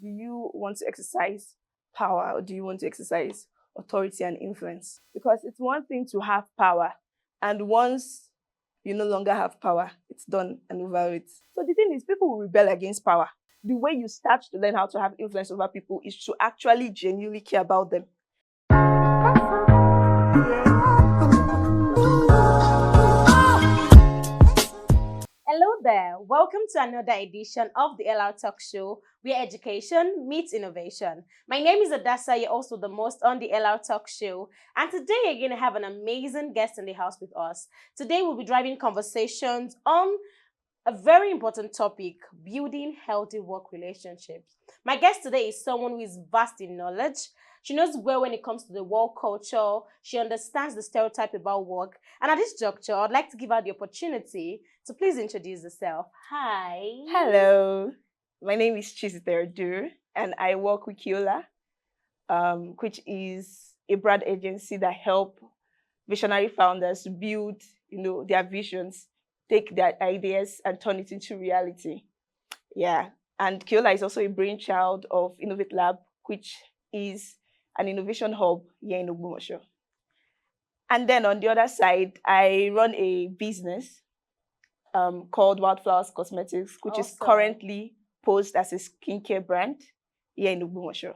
do you want to exercise power or do you want to exercise authority and influence? Because it's one thing to have power, and once you no longer have power, it's done and over with. So the thing is, people will rebel against power. The way you start to learn how to have influence over people is to actually genuinely care about them. Hello there. Welcome to another edition of the LR Talk Show, where education meets innovation. My name is Adasa. You're also the most on the LR Talk Show. And today you're going to have an amazing guest in the house with us. Today we'll be driving conversations on a very important topic, building healthy work relationships. My guest today is someone who is vast in knowledge. She knows well when it comes to the work culture. She understands the stereotype about work. And at this juncture, I'd like to give her the opportunity to please introduce herself. Hi. Hello, my name is Chiziter Dur, and I work with Kiola, which is a brand agency that help visionary founders build, their visions, take their ideas and turn it into reality. Yeah, and Kiola is also a brainchild of Innovate Lab, which is an innovation hub here in Ogbomoso. And then on the other side, I run a business called Wildflowers Cosmetics, which is Awesome. currently posed as a skincare brand here in Ogbomoso.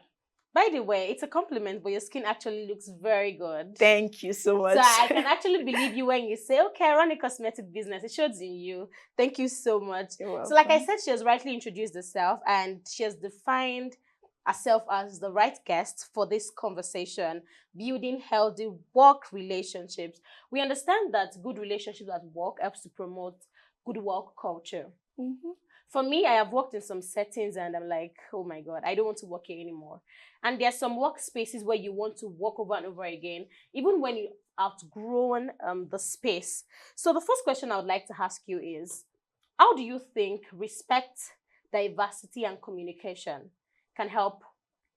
By the way, it's a compliment, but your skin actually looks very good. Thank you so much. So I can actually believe you when you say, okay, I run a cosmetic business. It shows in you. Thank you so much. You're So like I welcome. said, she has rightly introduced herself and she has defined herself as the right guest for this conversation, building healthy work relationships. We understand that good relationships at work helps to promote good work culture. Mhm. For me, I have worked in some settings and I'm like, oh my God, I don't want to work here anymore. And there are some workspaces where you want to work over and over again, even when you outgrown the space. So the first question I would like to ask you is, how do you think respect, diversity, and communication can help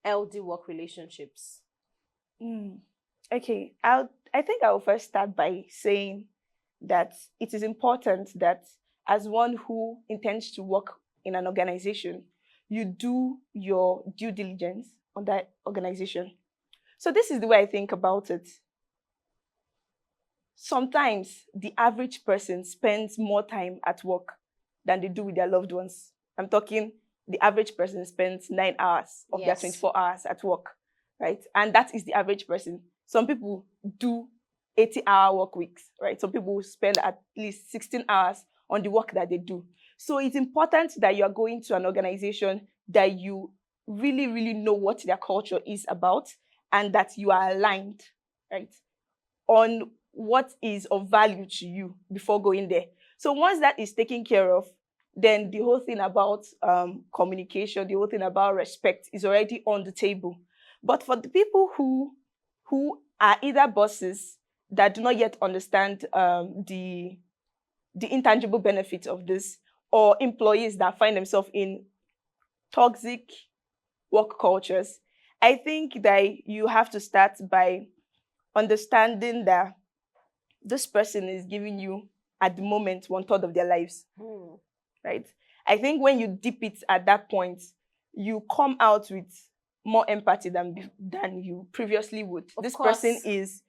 healthy work relationships? Mm. Okay, I think I will first start by saying that it is important that as one who intends to work in an organization, you do your due diligence on that organization. So this is the way I think about it. Sometimes the average person spends more time at work than they do with their loved ones. I'm talking the average person spends 9 hours of their Yes. 24 hours at work, right? And that is the average person. Some people do 80-hour work weeks, right? Some people spend at least 16 hours on the work that they do. So it's important that you are going to an organization that you really, really know what their culture is about and that you are aligned, right, on what is of value to you before going there. So once that is taken care of, then the whole thing about communication, the whole thing about respect is already on the table. But for the people who are either bosses that do not yet understand the intangible benefits of this, or employees that find themselves in toxic work cultures, I think that you have to start by understanding that this person is giving you at the moment 1/3 of their lives, Hmm. right? I think when you dip it at that point, you come out with more empathy than you previously would. Of This course. person is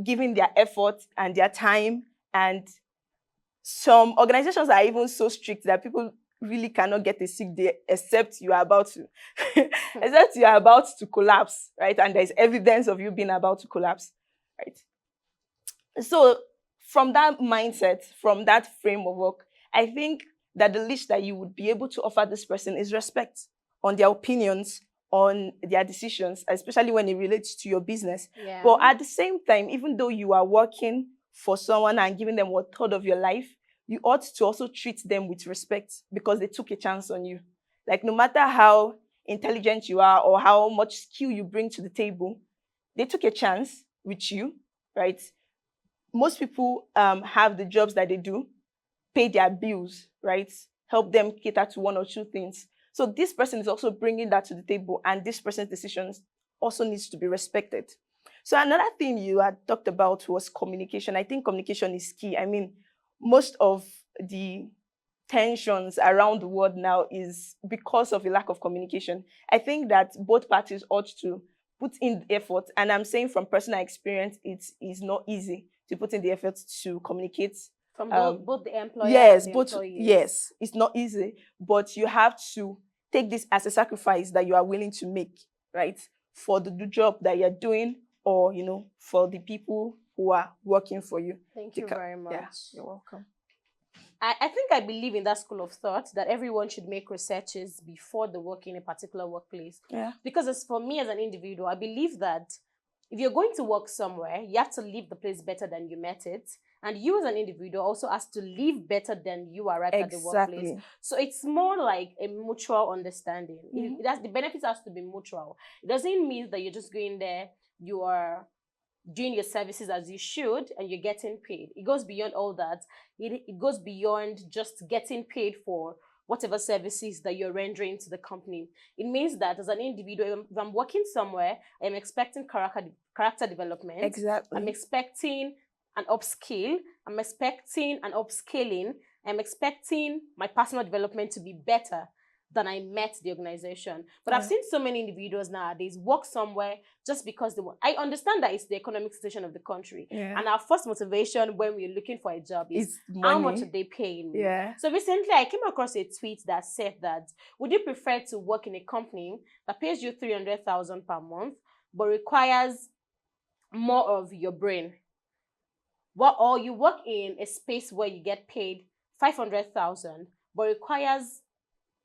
giving their effort and their time, and some organizations are even so strict that people really cannot get a sick day except you are about to except you are about to collapse, right? And there's evidence of you being about to collapse, right? So from that mindset, from that frame of work, I think that the least that you would be able to offer this person is respect on their opinions, on their decisions, especially when it relates to your business. Yeah. But at the same time, even though you are working for someone and giving them 1/3 of your life, you ought to also treat them with respect because they took a chance on you. Like, no matter how intelligent you are or how much skill you bring to the table, they took a chance with you, right? Most people have the jobs that they do, pay their bills, right? Help them cater to one or two things. So this person is also bringing that to the table, and this person's decisions also needs to be respected. So another thing you had talked about was communication. I think communication is key. I mean, most of the tensions around the world now is because of a lack of communication. I think that both parties ought to put in the effort, and I'm saying from personal experience, it is not easy to put in the effort to communicate. From Um, both the employer yes, and the both employees. yes, it's not easy, but you have to take this as a sacrifice that you are willing to make, right? For the job that you're doing, or for the people who are working for you. Thank you very much. Yeah, you're welcome. I think I believe in that school of thought that everyone should make researches before they work in a particular workplace. Yeah. Because as for me as an individual, I believe that if you're going to work somewhere, you have to leave the place better than you met it. And you as an individual also has to live better than you arrived at the workplace. So it's more like a mutual understanding. The benefits has to be mutual. It doesn't mean that you're just going there, you are doing your services as you should and you're getting paid. It goes beyond all that. It goes beyond just getting paid for whatever services that you're rendering to the company. It means that as an individual, if I'm working somewhere, I'm expecting character development. Exactly. I'm expecting an upskill. I'm expecting an upscaling. I'm expecting my personal development to be better than I met the organization. But I've seen so many individuals nowadays work somewhere just because they want. I understand that it's the economic situation of the country. Yeah. And our first motivation when we're looking for a job is how much are they paying me? Yeah. So recently I came across a tweet that said that, would you prefer to work in a company that pays you 300,000 per month, but requires more of your brain? Or you work in a space where you get paid 500,000, but requires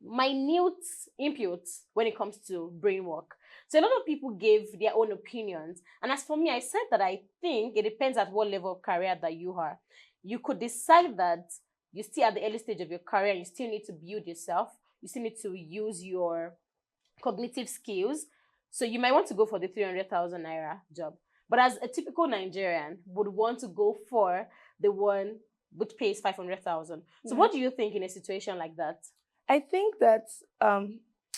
minute inputs when it comes to brain work. So a lot of people gave their own opinions. And as for me, I said that I think it depends at what level of career that you are. You could decide that you're still at the early stage of your career and you still need to build yourself. You still need to use your cognitive skills. So you might want to go for the 300,000 naira job. But as a typical Nigerian would want to go for the one which pays 500,000. So what do you think in a situation like that? I think that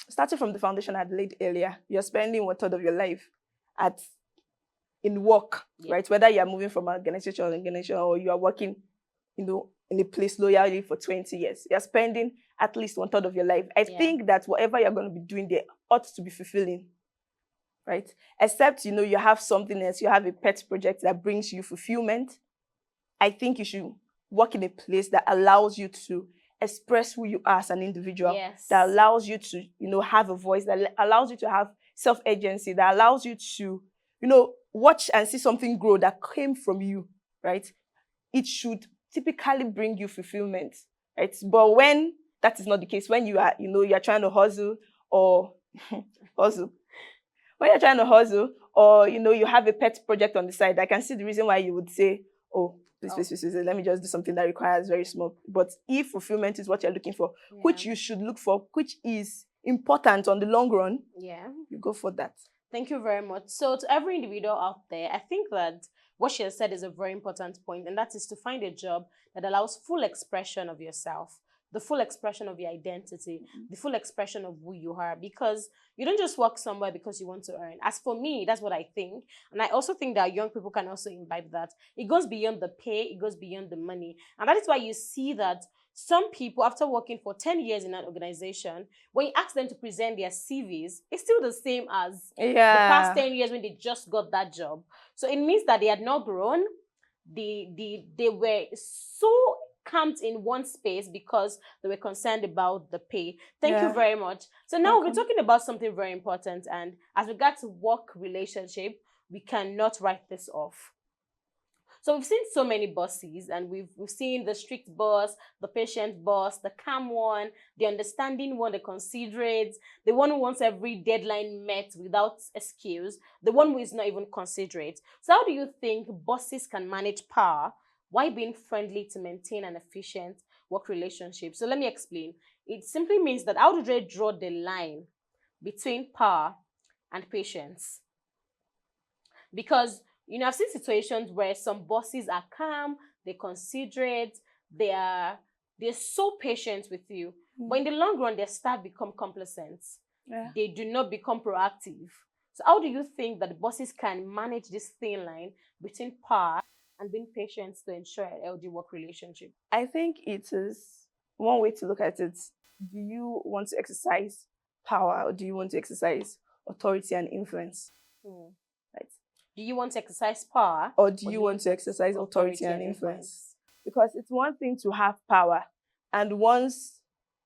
starting from the foundation I laid earlier, you're spending 1/3 of your life in work, right? Whether you're moving from organization to organization or you are working, in a place loyally for 20 years, you're spending at least 1/3 of your life. I think that whatever you're going to be doing there ought to be fulfilling, right? Except, you have something else, you have a pet project that brings you fulfillment. I think you should work in a place that allows you to express who you are as an individual, that allows you to, have a voice, that allows you to have self-agency, that allows you to, watch and see something grow that came from you, right? It should typically bring you fulfillment, right? But when that is not the case, when you are, you're trying to hustle or when you're trying to hustle or, you have a pet project on the side, I can see the reason why you would say, oh, please, let me just do something that requires very small. But if fulfillment is what you're looking for, which you should look for, which is important on the long run, you go for that. Thank you very much. So to every individual out there, I think that what she has said is a very important point, and that is to find a job that allows full expression of yourself, the full expression of your identity, the full expression of who you are, because you don't just work somewhere because you want to earn. As for me, that's what I think. And I also think that young people can also imbibe that. It goes beyond the pay, it goes beyond the money. And that is why you see that some people, after working for 10 years in an organization, when you ask them to present their CVs, it's still the same as the past 10 years when they just got that job. So it means that they had not grown. They were so camped in one space because they were concerned about the pay. Thank you very much. So now we're talking about something very important, and as regards to work relationship, we cannot write this off. So we've seen so many bosses, and we've seen the strict boss, the patient boss, the calm one, the understanding one, the considerate, the one who wants every deadline met without excuse, the one who is not even considerate. So how do you think bosses can manage power while being friendly to maintain an efficient work relationship? So let me explain. It simply means that how do they draw the line between power and patience? Because I've seen situations where some bosses are calm, they're considerate, they're so patient with you. But in the long run, their staff become complacent. They do not become proactive. So how do you think that bosses can manage this thin line between power and being patient to ensure a healthy work relationship? I think it is one way to look at it, do you want to exercise power or do you want to exercise authority and influence? Hmm. Right? Do you want to exercise power Or do you want to exercise authority and influence? Because it's one thing to have power, and once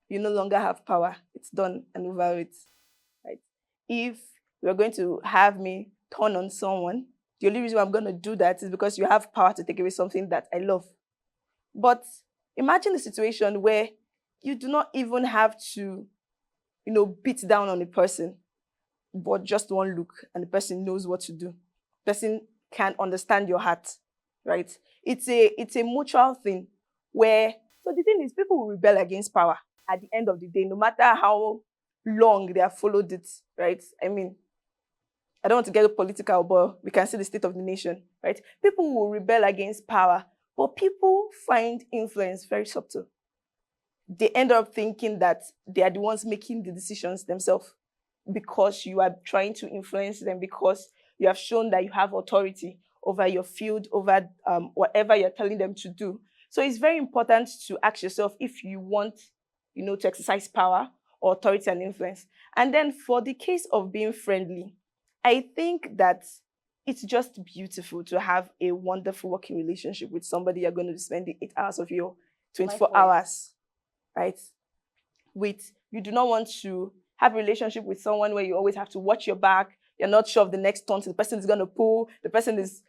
you no longer have power, it's done and over with. Right? If you're going to have me turn on someone, the only reason I'm going to do that is because you have power to take away something that I love. But imagine the situation where you do not even have to, beat down on a person, but just one look and the person knows what to do. The person can understand your heart, right? It's a mutual thing where, so the thing is, people will rebel against power at the end of the day, no matter how long they have followed it, right? I mean, I don't want to get political, but we can see the state of the nation, right? People will rebel against power, but people find influence very subtle. They end up thinking that they are the ones making the decisions themselves because you are trying to influence them, because you have shown that you have authority over your field, over whatever you're telling them to do. So it's very important to ask yourself if you want, to exercise power or authority and influence. And then for the case of being friendly, I think that it's just beautiful to have a wonderful working relationship with somebody you're going to spend the 8 hours of your 24 Likewise. hours, right? You do not want to have a relationship with someone where you always have to watch your back. You're not sure of the next turn the person is going to pull. The person is,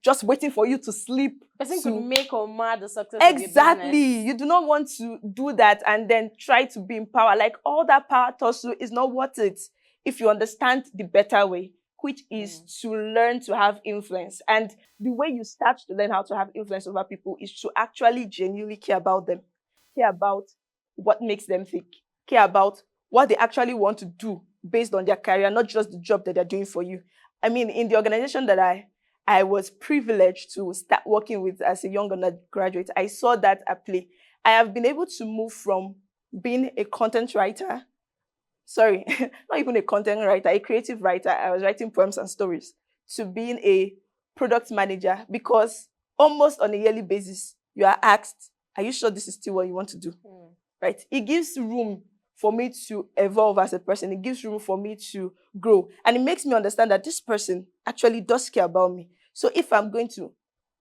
just waiting for you to sleep. The person could make or mar the success exactly. of your business. You do not want to do that and then try to be in power. Like, all that power tussle is not worth it if you understand the better way, which is to learn to have influence. And the way you start to learn how to have influence over people is to actually genuinely care about them, care about what makes them think, care about what they actually want to do based on their career, not just the job that they're doing for you. I mean, in the organization that I was privileged to start working with as a young undergraduate, I saw that at play. I have been able to move from being a content writer, sorry, not even a content writer, a creative writer. I was writing poems and stories, to being a product manager, because almost on a yearly basis, you are asked, are you sure this is still what you want to do? Right? It gives room for me to evolve as a person. It gives room for me to grow. And it makes me understand that this person actually does care about me. So if I'm going to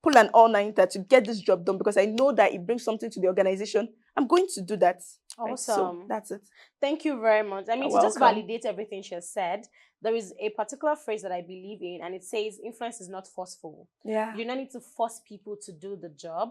pull an all-nighter to get this job done because I know that it brings something to the organization, I'm going to do that. Awesome. Right? So that's it. Thank you very much. I mean, You're to just welcome. validate everything she has said, there is a particular phrase that I believe in, and it says influence is not forceful. Yeah. You do not need to force people to do the job.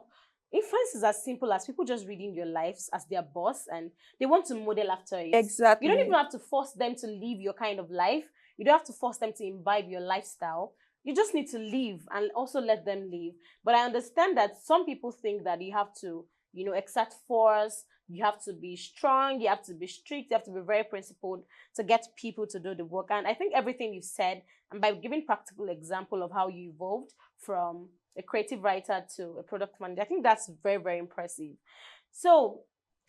Influence is as simple as people just reading your lives as their boss and they want to model after it. Exactly. You don't even have to force them to live your kind of life. You don't have to force them to imbibe your lifestyle. You just need to live and also let them live. But I understand that some people think that you have to, exert force, you have to be strong, you have to be strict, you have to be very principled to get people to do the work. And I think everything you said, and by giving practical example of how you evolved from a creative writer to a product manager, I think that's very, very impressive. So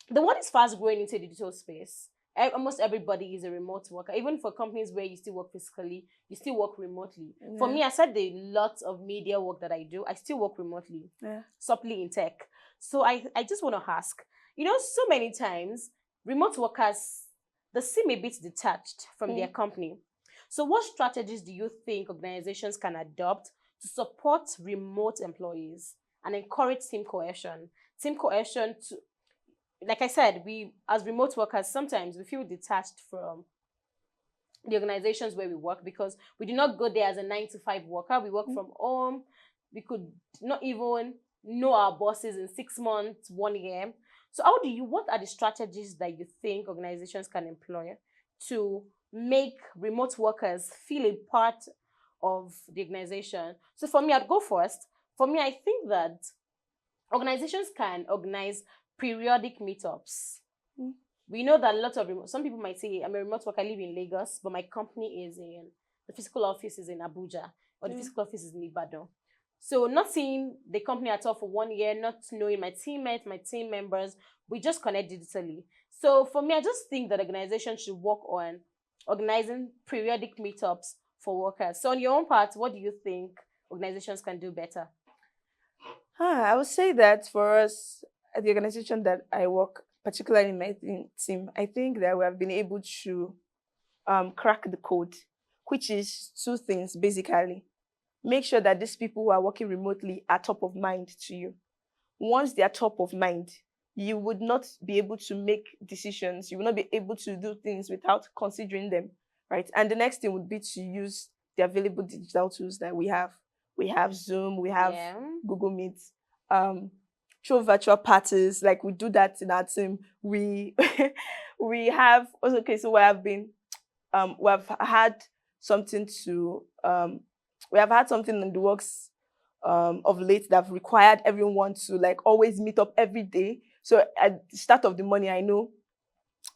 the world is fast growing into the digital space. Almost everybody is a remote worker. Even for companies where you still work physically, you still work remotely. Yeah. For me, I said the lots of media work that I do, I still work remotely, subtly in tech. So I just want to ask, so many times, remote workers, they seem a bit detached from their company. So what strategies do you think organizations can adopt to support remote employees and encourage team cohesion? Team cohesion to, like I said, we as remote workers, sometimes we feel detached from the organizations where we work because we do not go there as a 9-to-5 worker. We work from home. We could not even know our bosses in 6 months, 1 year. So what are the strategies that you think organizations can employ to make remote workers feel a part of the organization? So for me, I'd go first. For me, I think that organizations can organize periodic meetups. We know that a lot of some people might say, I'm a remote worker, I live in Lagos, but my company is the physical office is in Abuja, or the physical office is in Ibadan. So not seeing the company at all for 1 year, not knowing my teammates, my team members, we just connect digitally. So for me, I just think that organizations should work on organizing periodic meetups for workers. So on your own part, what do you think organizations can do better? I would say that for us, at the organization that I work, particularly in my team, I think that we have been able to crack the code, which is two things basically. Make sure that these people who are working remotely are top of mind to you. Once they are top of mind, you would not be able to make decisions. You will not be able to do things without considering them, right? And the next thing would be to use the available digital tools that we have. We have Zoom, we have Yeah. Google Meet, through virtual parties, like we do that in our team. We we have also, okay, so we have had something to we have had something in the works of late that have required everyone to like always meet up every day. So at the start of the morning, I know,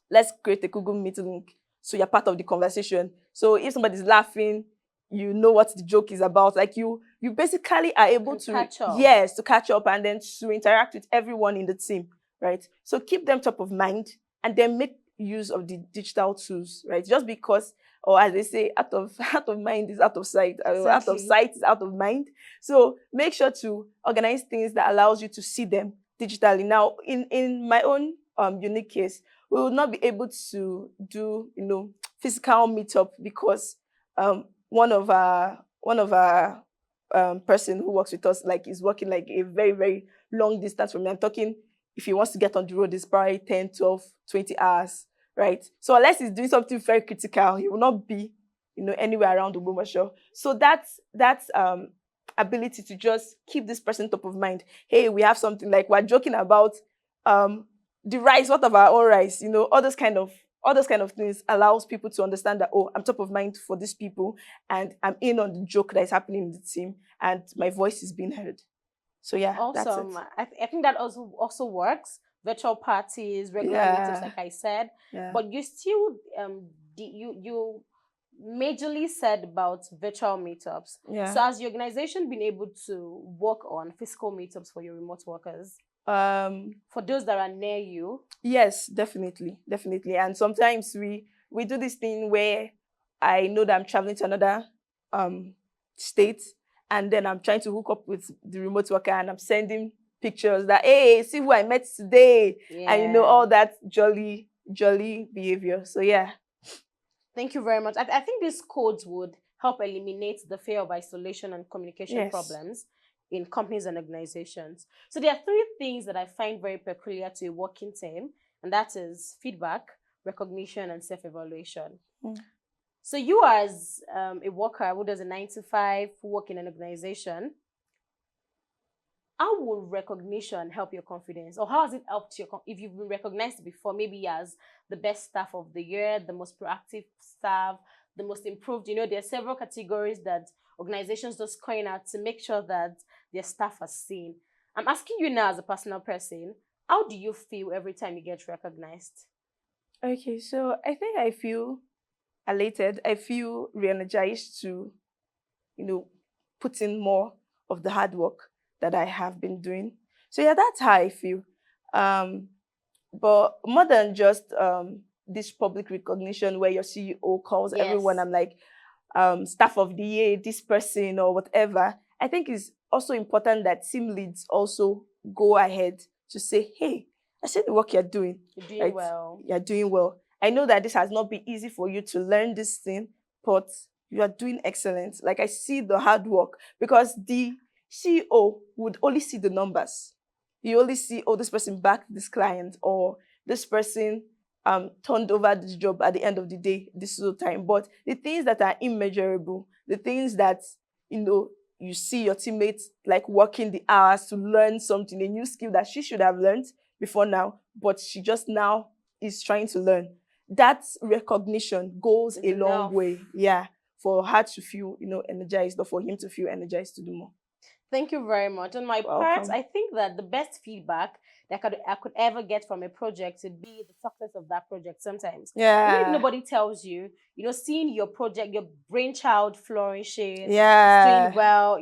let's create a Google Meet link so you're part of the conversation. So if somebody's laughing, you know what the joke is about. Like you basically are able Can to catch up. yes, to catch up and then to interact with everyone in the team, right? So keep them top of mind and then make use of the digital tools, right? Just because, or as they say, out of out of mind is out of sight, out of Exactly. sight is out of mind. So make sure to organize things that allows you to see them digitally. Now, in my own unique case, we will not be able to do physical meetup because one of our person who works with us like is working like a very very long distance from me. I'm talking, if he wants to get on the road, it's probably 10, 12, 20 hours, right? So unless he's doing something very critical, he will not be anywhere around Ogbomoso. So that's ability to just keep this person top of mind. Hey, we have something, like we're joking about the rice, what of our own rice, all those kind of things allows people to understand that, oh, I'm top of mind for these people and I'm in on the joke that is happening in the team and my voice is being heard. So yeah, that's it. Awesome. I think that also works. Virtual parties, regular meetups, Yeah, like I said. yeah, But you still you majorly said about virtual meetups. yeah. So has your organization been able to work on physical meetups for your remote workers? For those that are near you? Yes, definitely, definitely. And sometimes we do this thing where I know that I'm traveling to another state, and then I'm trying to hook up with the remote worker, and I'm sending pictures that, hey, see who I met today, and Yeah. all that jolly behavior. So yeah, Thank you very much. I think these codes would help eliminate the fear of isolation and communication yes, problems in companies and organizations. So there are three things that I find very peculiar to a working team, and that is feedback, recognition, and self-evaluation. Mm. So you as a worker who does a 9 to 5, who work in an organization, how will recognition help your confidence, or how has it helped your if you've been recognized before, maybe as the best staff of the year, the most proactive staff, the most improved? There are several categories that organizations just coin out to make sure that their staff are seen. I'm asking you now as a personal person, how do you feel every time you get recognized? Okay, so I think I feel elated. I feel re-energized to put in more of the hard work that I have been doing. So yeah, that's how I feel. But more than just this public recognition where your CEO calls everyone, Yes. I'm like, staff of the year, this person or whatever. I think it's also important that team leads also go ahead to say, hey, I see the work you're doing. You're doing Right? well. You're doing well. I know that this has not been easy for you to learn this thing, but you are doing excellent. Like, I see the hard work, because the CEO would only see the numbers. You only see, oh, this person backed this client, or this person turned over this job at the end of the day, this is the time. But the things that are immeasurable, the things that you see your teammates like working the hours to learn something, a new skill that she should have learned before now, but she just now is trying to learn. That recognition goes It's a long enough. way, yeah, for her to feel energized, or for him to feel energized to do more. Thank you very much. On my part, Welcome. I think that the best feedback that I could ever get from a project would be the success of that project sometimes. Even if Yeah, nobody tells you, seeing your project, your brainchild flourishes, it's yeah, doing well,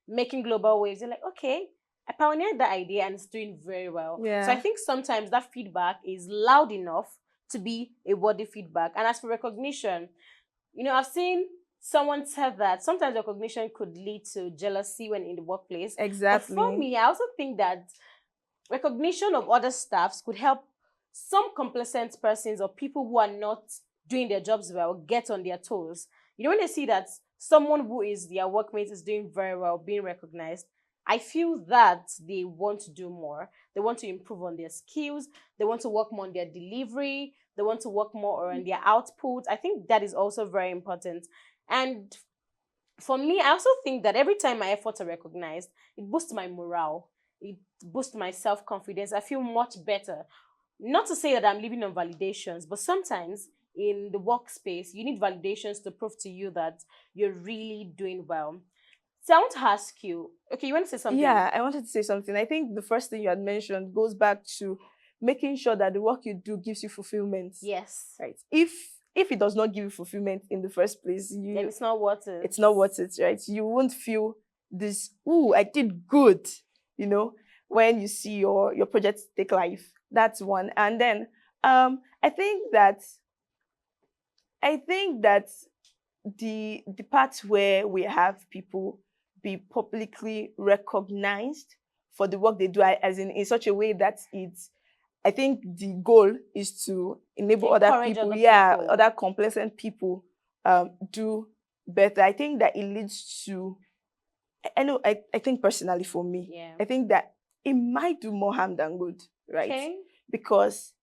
making global waves, you're like, okay, I pioneered that idea and it's doing very well. So I yeah. think sometimes that feedback is loud enough to be a worthy feedback. And as for recognition, I've seen someone said that sometimes recognition could lead to jealousy when in the workplace. But for Exactly. me, I also think that recognition of other staffs could help some complacent persons or people who are not doing their jobs well get on their toes. You know, when they see that someone who is their workmate is doing very well, being recognized, I feel that they want to do more. They want to improve on their skills. They want to work more on their delivery. They want to work more on their output. I think that is also very important. And for me, I also think that every time my efforts are recognized, it boosts my morale. It boosts my self-confidence. I feel much better. Not to say that I'm living on validations, but sometimes in the workspace, you need validations to prove to you that you're really doing well. So I want to ask you, okay, you want to say something? Yeah, I wanted to say something. I think the first thing you had mentioned goes back to making sure that the work you do gives you fulfillment. Yes. Right. If it does not give you fulfillment in the first place, Then it's not worth it. It's not worth it, right? You won't feel this, ooh, I did good, when you see your projects take life. That's one. And then I think that the part where we have people be publicly recognized for the work they do, as in such a way that I think the goal is to enable other Encourage people, other people. other complacent people do better. I think that it leads to, I think personally for me, Yeah. I think that it might do more harm than good, right? Okay. Because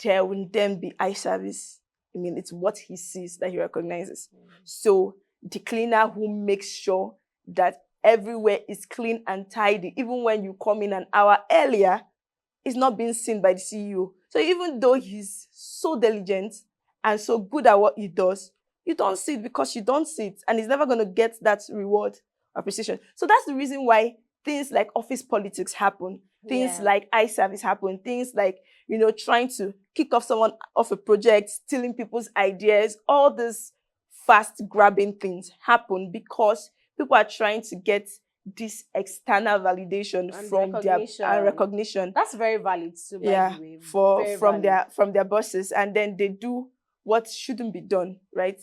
there will then be eye service. I mean, it's what he sees that he recognizes. So the cleaner who makes sure that everywhere is clean and tidy, even when you come in an hour earlier, is not being seen by the CEO. So even though he's so diligent and so good at what he does, you don't see it because you don't see it, and he's never going to get that reward or appreciation. So that's the reason why things like office politics happen, things like eye service happen, things like, trying to kick off someone off a project, stealing people's ideas, all these fast grabbing things happen because people are trying to get this external validation and recognition. That's very valid too, by the way. From their bosses, and then they do what shouldn't be done, right?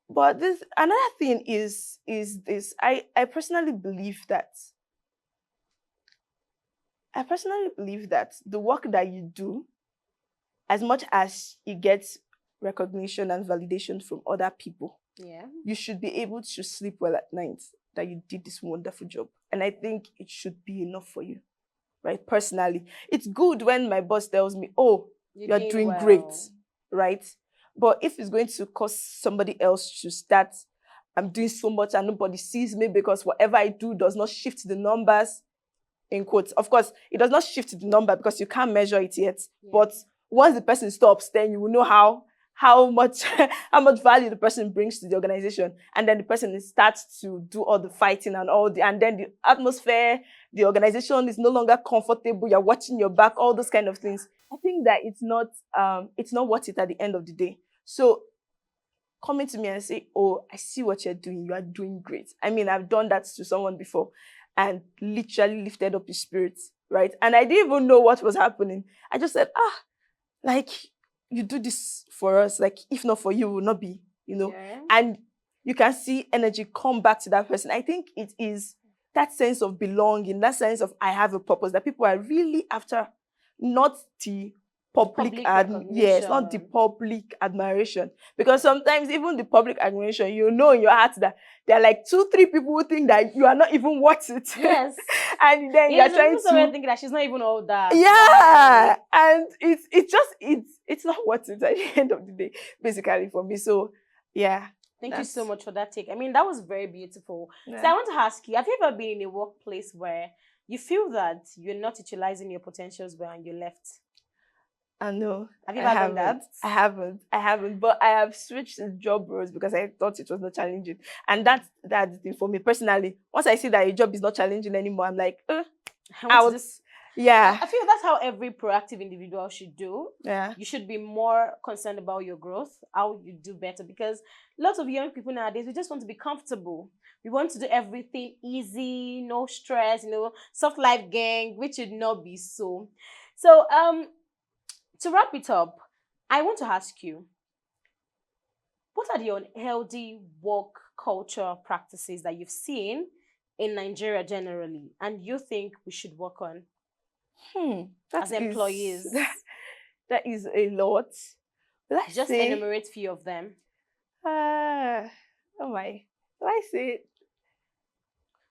But this another thing is this. I personally believe that the work that you do, as much as it gets recognition and validation from other people, you should be able to sleep well at night that you did this wonderful job. And I think it should be enough for you, right? Personally, it's good when my boss tells me, oh, you're doing great, right? But if it's going to cause somebody else to start, I'm doing so much and nobody sees me because whatever I do does not shift the numbers, in quotes. Of course, it does not shift the number because you can't measure it yet. But once the person stops, then you will know how much value the person brings to the organization, and then the person starts to do all the fighting and then the atmosphere, the organization is no longer comfortable. You're watching your back, all those kind of things. I think that it's not worth it at the end of the day. So coming to me and say, oh, I see what you're doing. You are doing great. I mean, I've done that to someone before and literally lifted up his spirits, right? And I didn't even know what was happening. I just said, like, you do this for us. Like, if not for you, we will not be, And you can see energy come back to that person. I think it is that sense of belonging, that sense of I have a purpose that people are really after, not the not the public admiration. Because sometimes even the public admiration, in your heart that there are like 2-3 people who think that you are not even worth it. Yes. And then you're trying to think that she's not even all that. Yeah. And it's not worth it at the end of the day, basically, for me. So yeah. Thank you so much for that take. I mean, that was very beautiful. Yeah. So I want to ask you, have you ever been in a workplace where you feel that you're not utilizing your potentials well and you left? I know. Have you ever done that? I haven't. But I have switched job roles because I thought it was not challenging. And that's the thing for me personally. Once I see that a job is not challenging anymore, I'm like, Yeah. I feel that's how every proactive individual should do. Yeah. You should be more concerned about your growth, how you do better. Because lots of young people nowadays, we just want to be comfortable. We want to do everything easy, no stress, soft life gang, which should not be so. So, to wrap it up, I want to ask you, what are the unhealthy work culture practices that you've seen in Nigeria generally and you think we should work on? That as employees? That is a lot. Will I Just say? enumerate few of them. Oh my. Will I say?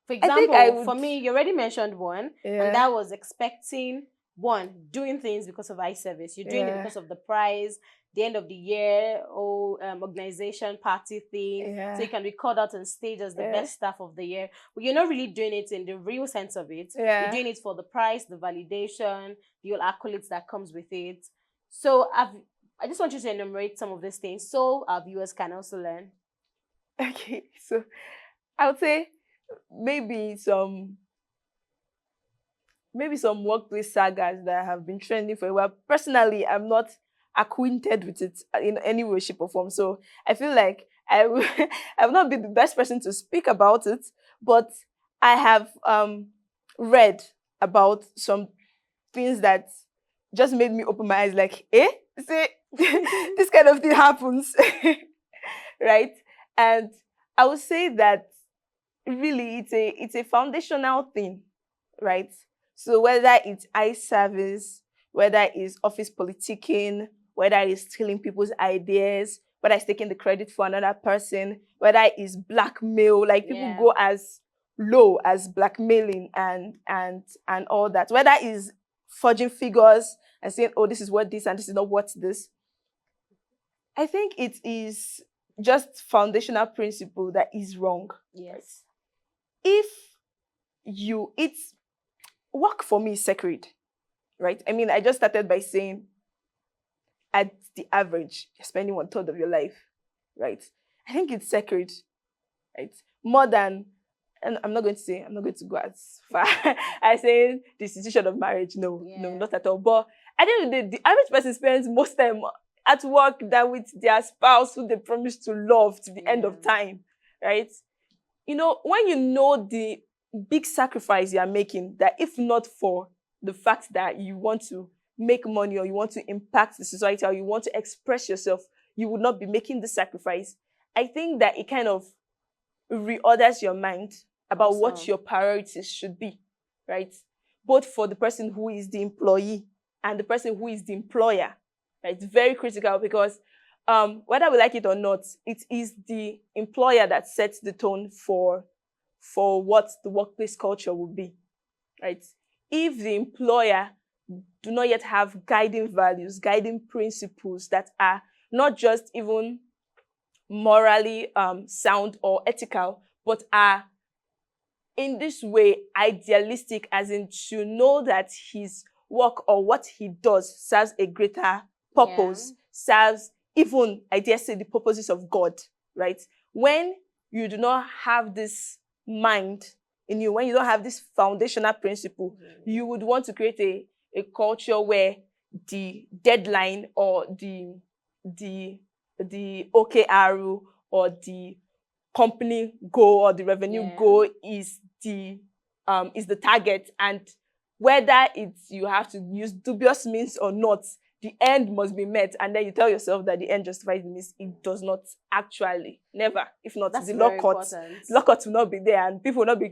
For I think I example, would. for me, you already mentioned one, and Yeah. that was expecting one, doing things because of eye service. You're doing it Yeah. because of the prize, the end of the year, or organization party thing. Yeah. So you can be called out on stage as the Yeah. best staff of the year. But you're not really doing it in the real sense of it. Yeah. You're doing it for the prize, the validation, the whole accolades that comes with it. So I just want you to enumerate some of these things so our viewers can also learn. Okay. So I would say maybe some workplace sagas that have been trending for a while. Personally, I'm not acquainted with it in any way, shape, or form. So I feel like I will I will not be the best person to speak about it, but I have read about some things that just made me open my eyes like, see, this kind of thing happens. Right? And I would say that really it's a foundational thing, right? So whether it's eye service, whether it's office politicking, whether it's stealing people's ideas, whether it's taking the credit for another person, whether it's blackmail, like people Yeah. go as low as blackmailing and all that, whether it's forging figures and saying, oh, this is what this and this is not what this. I think it is just foundational principle that is wrong. Yes. If it's work for me is sacred, right? I mean, I just started by saying at the average, you're spending 1/3 of your life, right? I think it's sacred, right? More than, and I'm not going to go as far as saying the institution of marriage. No, no, Yeah. not at all. But at the end of the day, the average person spends most time at work than with their spouse who they promise to love to the end of Yeah. time, right? You know, when you know the big sacrifice you are making, that if not for the fact that you want to make money or you want to impact the society or you want to express yourself, you would not be making the sacrifice. I think that it kind of reorders your mind about what Awesome. your priorities should be, right? Both for the person who is the employee and the person who is the employer. Right? It's very critical because whether we like it or not, it is the employer that sets the tone for what the workplace culture will be, right? If the employer do not yet have guiding values, guiding principles that are not just even morally sound or ethical, but are in this way idealistic, as in to know that his work or what he does serves a greater purpose, serves even, I dare say, the purposes of God, right? When you do not have this mind in you, when you don't have this foundational principle, you would want to create a culture where the deadline or the OKR or the company goal or the revenue goal is the target, and whether it's you have to use dubious means or not, the end must be met, and then you tell yourself that the end justifies the means. It does not actually, never. If not, That's the law court will not be there, and people will not be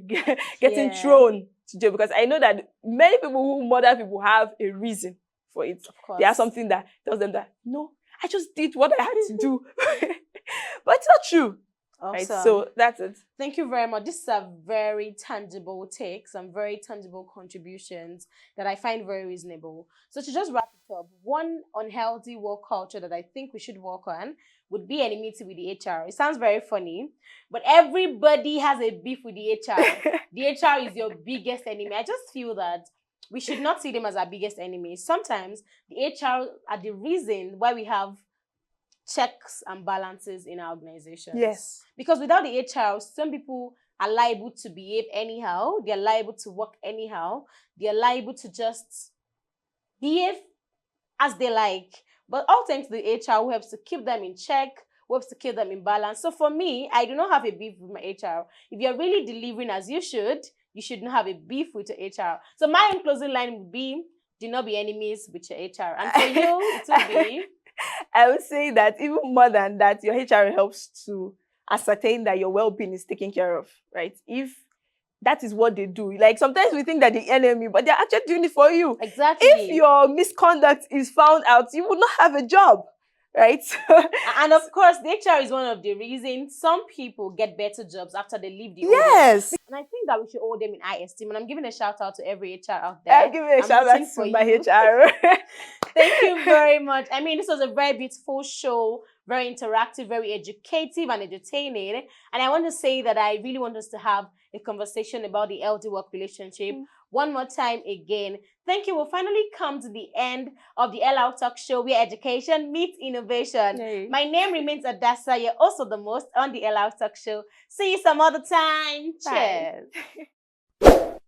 getting thrown to jail, because I know that many people who murder people have a reason for it. Of course. They have something that tells them that no, I just did what I had to do, but it's not true. Awesome. Right, so that's it. Thank you very much. These are very tangible takes and very tangible contributions that I find very reasonable. So to just wrap it up, one unhealthy work culture that I think we should work on would be enmity with the HR. It sounds very funny, but everybody has a beef with the HR. The HR is your biggest enemy. I just feel that we should not see them as our biggest enemy. Sometimes the HR are the reason why we have checks and balances in our organizations. Yes. Because without the HR, some people are liable to behave anyhow. They're liable to work anyhow. They're liable to just behave as they like. But all thanks to the HR who helps to keep them in check, who helps to keep them in balance. So for me, I do not have a beef with my HR. If you're really delivering as you should not have a beef with your HR. So my own closing line would be, do not be enemies with your HR. And for you, it will be... I would say that even more than that, your HR helps to ascertain that your well-being is taken care of, right? If that is what they do. Like sometimes we think that the enemy, but they're actually doing it for you. Exactly. If your misconduct is found out, you will not have a job, right? And of course, the HR is one of the reasons some people get better jobs after they leave the old one. Yes. And I think that we should hold them in high esteem. And I'm giving a shout out to every HR out there. I'm giving a shout out rooting for to my you. HR. Thank you very much. I mean, this was a very beautiful show, very interactive, very educative and entertaining. And I want to say that I really want us to have a conversation about the healthy work relationship one more time again. Thank you. We'll finally come to the end of the LR Talk Show, where education meets innovation. Yay. My name remains Adasa. You're also the most on the LR Talk Show. See you some other time. Bye. Cheers.